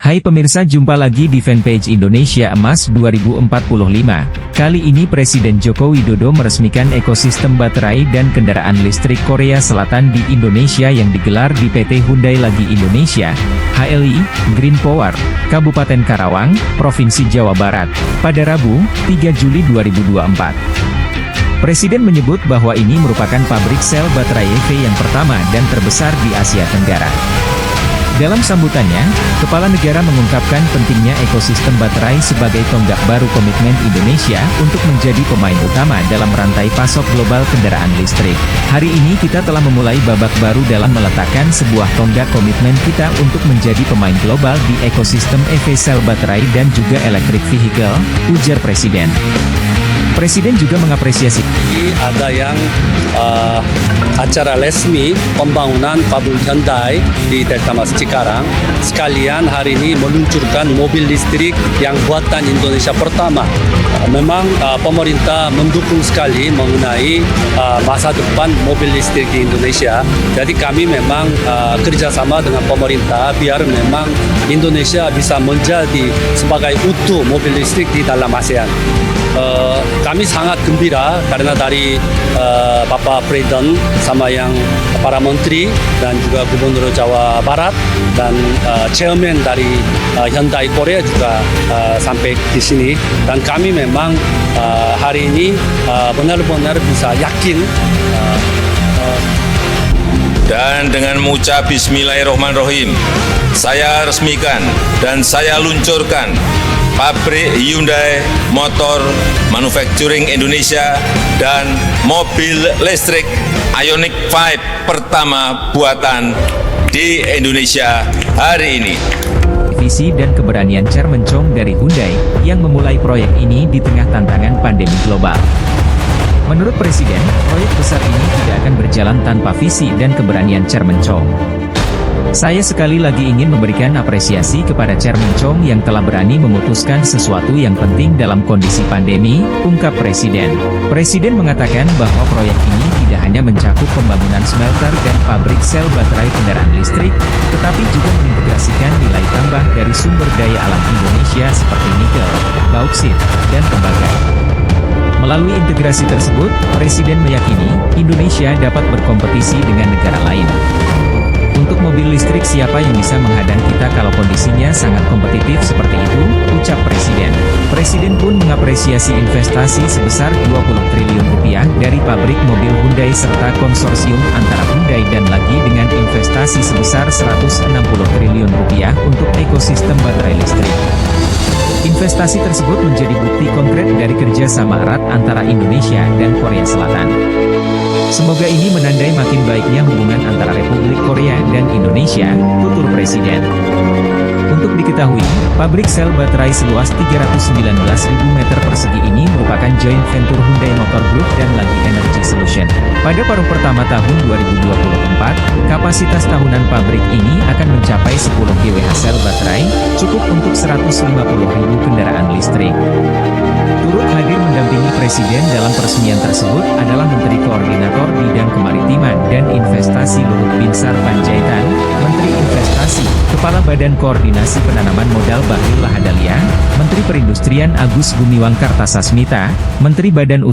Hai pemirsa, jumpa lagi di fanpage Indonesia Emas 2045. Kali ini Presiden Joko Widodo meresmikan ekosistem baterai dan kendaraan listrik Korea Selatan di Indonesia yang digelar di PT Hyundai Lagi Indonesia, HLI, Green Power, Kabupaten Karawang, Provinsi Jawa Barat, pada Rabu, 3 Juli 2024. Presiden menyebut bahwa ini merupakan pabrik sel baterai EV yang pertama dan terbesar di Asia Tenggara. Dalam sambutannya, Kepala Negara mengungkapkan pentingnya ekosistem baterai sebagai tonggak baru komitmen Indonesia untuk menjadi pemain utama dalam rantai pasok global kendaraan listrik. Hari ini kita telah memulai babak baru dalam meletakkan sebuah tonggak komitmen kita untuk menjadi pemain global di ekosistem EV sel baterai dan juga electric vehicle, ujar Presiden. Presiden juga mengapresiasi ada yang acara resmi pembangunan pabrik Hyundai di Delta Mas Cikarang. Sekalian hari ini meluncurkan mobil listrik yang buatan Indonesia pertama. Memang pemerintah mendukung sekali mengenai masa depan mobil listrik di Indonesia. Jadi kami memang kerjasama dengan pemerintah biar memang Indonesia bisa menjadi sebagai utuh mobil listrik di dalam ASEAN. Kami sangat gembira karena dari Bapak Presiden sama yang para menteri dan juga Gubernur Jawa Barat dan chairman dari Hyundai Korea juga sampai di sini, dan kami memang hari ini benar-benar bisa yakin dan dengan mengucap Bismillahirrahmanirrahim, saya resmikan dan saya luncurkan pabrik Hyundai Motor Manufacturing Indonesia dan mobil listrik Ioniq 5 pertama buatan di Indonesia hari ini. visi dan keberanian Chairman Chong dari Hyundai, yang memulai proyek ini di tengah tantangan pandemi global. Menurut Presiden, proyek besar ini tidak akan berjalan tanpa visi dan keberanian Chairman Chong. Saya sekali lagi ingin memberikan apresiasi kepada Chairman Chong yang telah berani memutuskan sesuatu yang penting dalam kondisi pandemi, ungkap Presiden. Presiden mengatakan bahwa proyek ini tidak hanya mencakup pembangunan smelter dan pabrik sel baterai kendaraan listrik, tetapi juga mengintegrasikan nilai tambah dari sumber daya alam Indonesia seperti nikel, bauksit, dan tembaga. Melalui integrasi tersebut, Presiden meyakini Indonesia dapat berkompetisi dengan negara lain. Untuk mobil listrik, siapa yang bisa menghadang kita kalau kondisinya sangat kompetitif seperti itu, ucap Presiden. Presiden pun mengapresiasi investasi sebesar 20 triliun rupiah dari pabrik mobil Hyundai serta konsorsium antara Hyundai dan Lagi dengan investasi sebesar 160 triliun rupiah untuk ekosistem baterai listrik. Investasi tersebut menjadi bukti konkret dari kerjasama erat antara Indonesia dan Korea Selatan. Semoga ini menandai makin baiknya hubungan antara Republik Korea dan Indonesia, tutur Presiden. Untuk diketahui, pabrik sel baterai seluas 319.000 meter persegi ini merupakan joint venture Hyundai Motor Group dan Lagi Energy Solution. Pada paruh pertama tahun 2024, kapasitas tahunan pabrik ini akan mencapai 10 GWh sel baterai, cukup untuk 150.000 kendaraan listrik. Turut hadir mendampingi Presiden dalam peresmian tersebut adalah Menteri Koordinator Bidang Kemaritiman dan Investasi Luhut Binsar Panjaitan, Menteri Investasi, Kepala Badan Koordinasi Penanaman Modal Bahlil Lahadalia, Menteri Perindustrian Agus Gumiwang Kartasasmita, Menteri Badan